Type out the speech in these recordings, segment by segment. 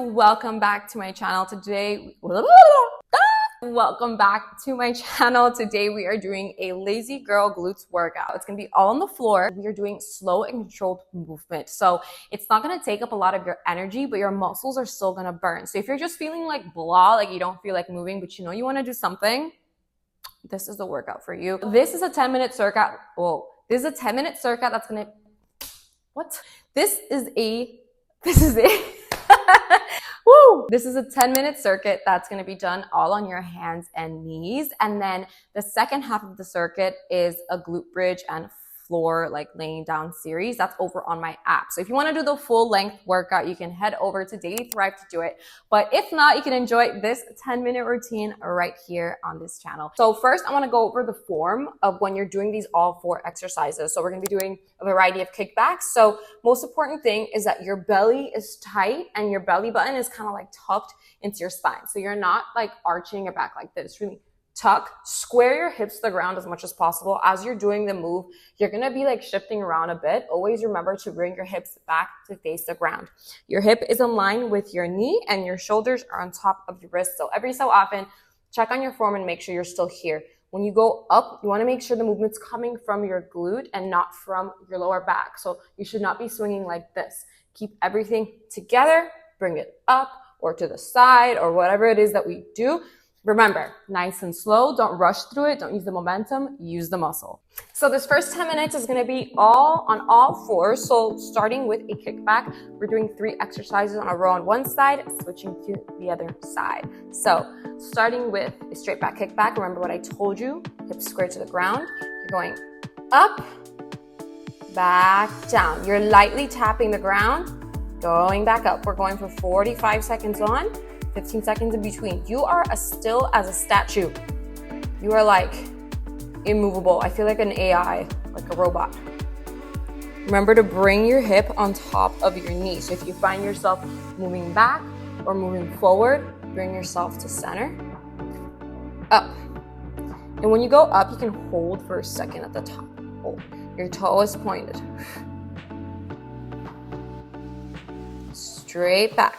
Welcome back to my channel today. Welcome back to my channel. Today we are doing a lazy girl glutes workout. It's gonna be all on the floor. We are doing slow and controlled movement. So it's not gonna take up a lot of your energy, but your muscles are still gonna burn. So if you're just feeling like blah, like you don't feel like moving, but you know you wanna do something, this is the workout for you. This is a 10-minute circuit. Whoa, this is a 10-minute circuit that's gonna, This is a Woo! This is a 10-minute circuit that's going to be done all on your hands and knees. And then the second half of the circuit is a glute bridge and floor, like laying down series. That's over on my app. So if you want to do the full length workout, you can head over to Daily Thrive to do it. But if not, you can enjoy this 10-minute routine right here on this channel. So first, I want to go over the form of when you're doing these all 4 exercises. So we're going to be doing a variety of kickbacks. So most important thing is that your belly is tight and your belly button is kind of like tucked into your spine. So you're not like arching your back like this. Really tuck, square your hips to the ground as much as possible. As you're doing the move, you're going to be like shifting around a bit. Always remember to bring your hips back to face the ground. Your hip is in line with your knee and your shoulders are on top of your wrist. So every so often, check on your form and make sure you're still here. When you go up, you want to make sure the movement's coming from your glute and not from your lower back. So you should not be swinging like this. Keep everything together, bring it up or to the side or whatever it is that we do. Remember, nice and slow. Don't rush through it. Don't use the momentum. Use the muscle. So this first 10 minutes is going to be all on all 4. So starting with a kickback, we're doing 3 exercises on a row on one side, switching to the other side. So starting with a straight back kickback. Remember what I told you, hips square to the ground. You're going up, back, down. You're lightly tapping the ground, going back up. We're going for 45 seconds on, 15 seconds in between. You are as still as a statue. You are like immovable. I feel like an AI, like a robot. Remember to bring your hip on top of your knee. So if you find yourself moving back or moving forward, bring yourself to center. Up. And when you go up, you can hold for a second at the top. Hold. Your toe is pointed. Straight back.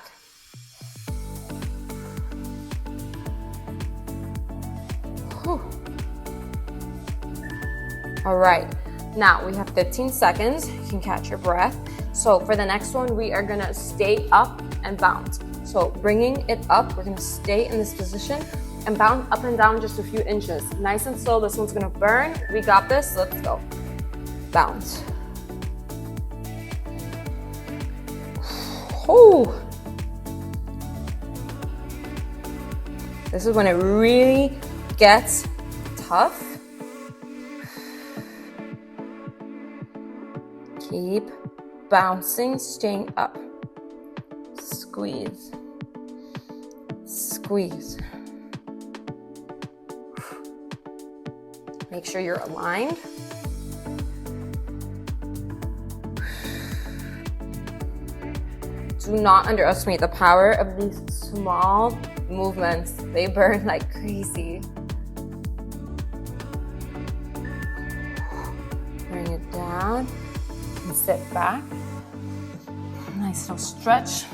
All right, now we have 15 seconds. You can catch your breath. So for the next one, we are gonna stay up and bounce. So bringing it up, we're gonna stay in this position and bounce up and down just a few inches. Nice and slow, this one's gonna burn. We got this, let's go. Bounce. Oh. This is when it really gets tough. Keep bouncing, staying up. Squeeze. Squeeze. Make sure you're aligned. Do not underestimate the power of these small movements. They burn like crazy. Bring it down. And sit back. Nice little stretch.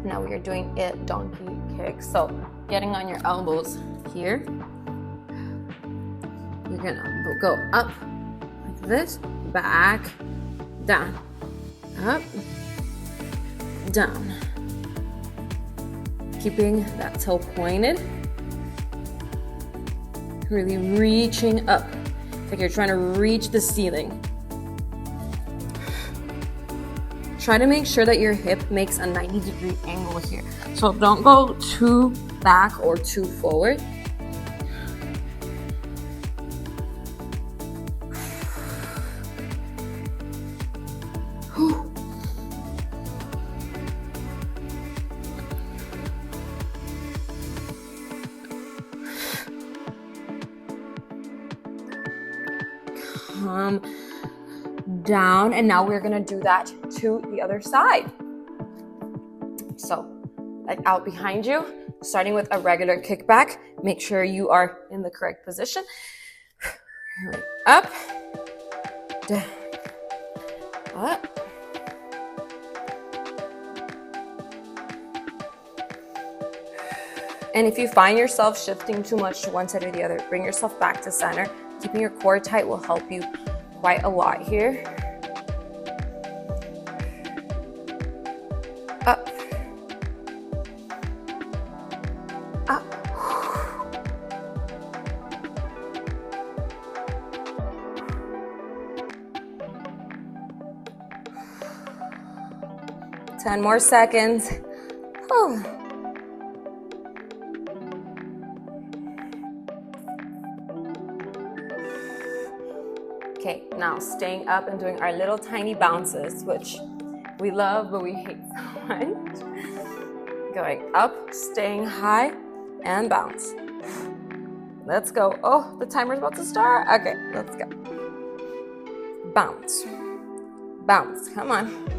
Now we are doing a donkey kick. So getting on your elbows here. You're gonna go up like this, back, down, up, down. Keeping that toe pointed. Really reaching up. It's like you're trying to reach the ceiling. Try to make sure that your hip makes a 90-degree angle here. So don't go too back or too forward. Calm down, and now we're gonna do that to the other side. So like out behind you, starting with a regular kickback. Make sure you are in the correct position. Up, down, up, And if you find yourself shifting too much to one side or the other, bring yourself back to center. Keeping your core tight will help you quite a lot here. Up. Up. 10 more seconds. Oh. Okay, now staying up and doing our little tiny bounces, which we love, but we hate so much. Going up, staying high, and bounce. Let's go. Oh, the timer's about to start. Okay, let's go. Bounce. Bounce, come on.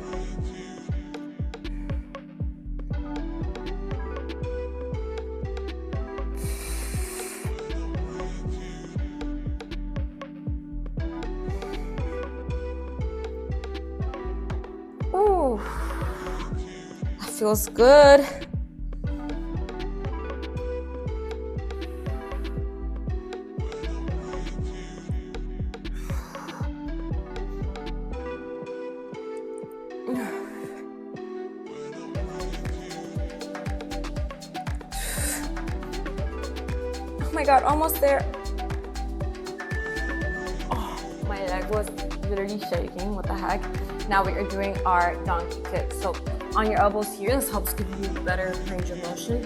Ooh, that feels good. Oh my God, almost there. Oh, my leg was literally shaking. What the heck? Now we are doing our donkey kick. So on your elbows here, this helps give you better range of motion.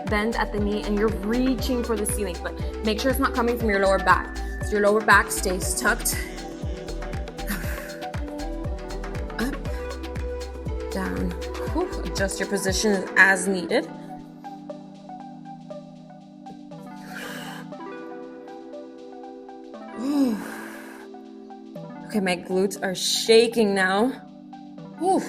Bend at the knee and you're reaching for the ceiling, but make sure it's not coming from your lower back. So your lower back stays tucked. Up, down. Whew. Adjust your position as needed. Okay, my glutes are shaking now. Whew.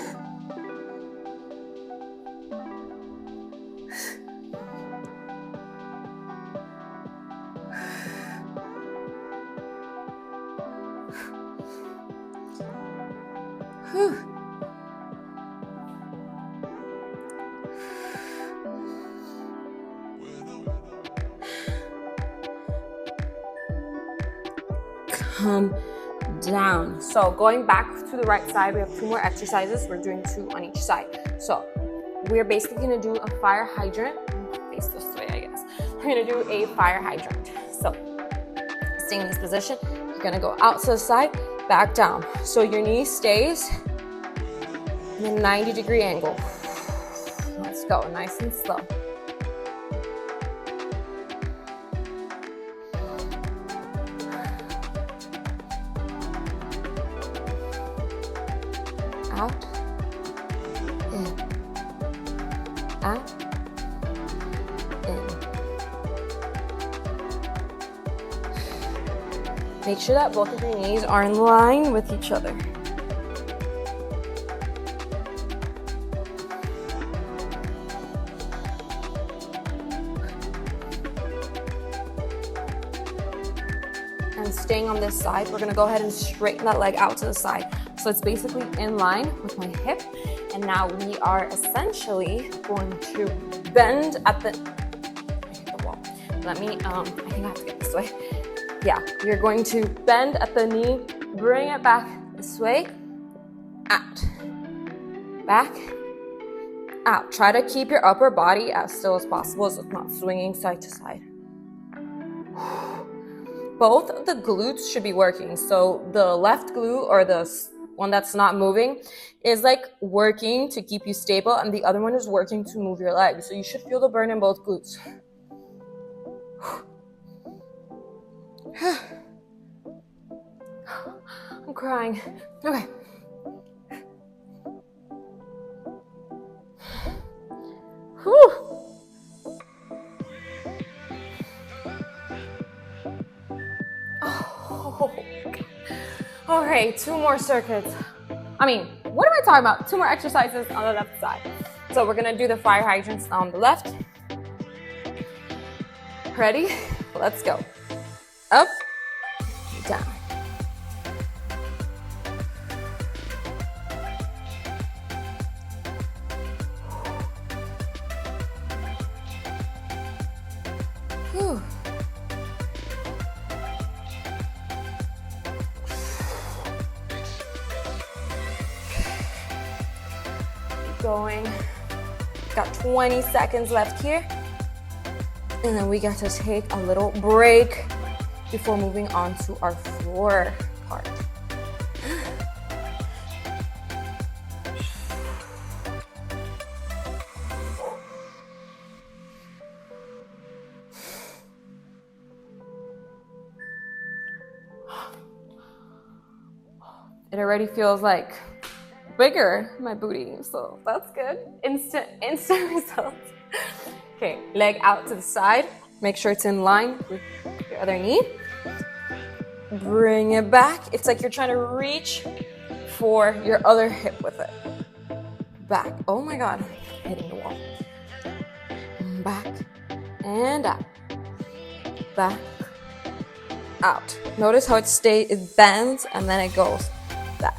Whew. Come down. So going back to the right side, we have 2 more exercises. We're doing 2 on each side. So we're basically gonna do a fire hydrant. Face this way, I guess. We're gonna do a fire hydrant. So staying in this position, you're gonna go out to the side, back down. So your knee stays in a 90-degree angle. Let's go, nice and slow. Out, in, out, in. Make sure that both of your knees are in line with each other. And staying on this side, we're gonna go ahead and straighten that leg out to the side. So it's basically in line with my hip. And now we are essentially going to bend at the, I hit the wall. Let me, I think I have to get this way. Yeah, you're going to bend at the knee, bring it back this way, out, back, out. Try to keep your upper body as still as possible so it's not swinging side to side. Both of the glutes should be working. So the left glute, or the one that's not moving, is like working to keep you stable, and the other one is working to move your legs. So you should feel the burn in both glutes. I'm crying. Okay. Whew. Oh. All right, 2 more circuits. I mean, what am I talking about? 2 more exercises on the left side. So we're gonna do the fire hydrants on the left. Ready? Let's go. Up, down. going. Got 20 seconds left here. And then we get to take a little break before moving on to our floor part. It already feels like bigger, my booty, so that's good. Instant results. Okay, leg out to the side. Make sure it's in line with your other knee. Bring it back. It's like you're trying to reach for your other hip with it. Back. Oh my God, hitting the wall. Back and out. Back, out. Notice how it bends and then it goes back.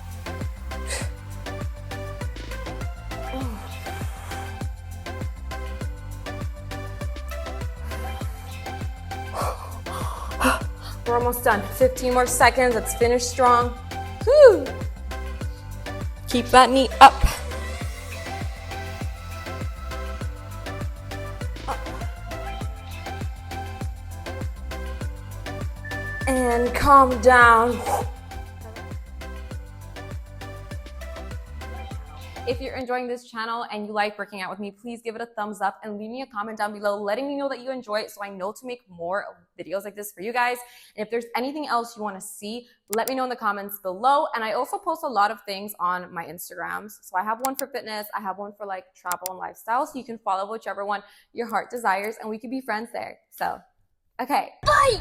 We're almost done. 15 more seconds. Let's finish strong. Woo. Keep that knee up. And calm down. If you're enjoying this channel and you like working out with me, please give it a thumbs up and leave me a comment down below letting me know that you enjoy it so I know to make more videos like this for you guys. And if there's anything else you want to see, let me know in the comments below. And I also post a lot of things on my Instagrams. So I have one for fitness, I have one for like travel and lifestyle, so you can follow whichever one your heart desires and we can be friends there. So, okay. Bye!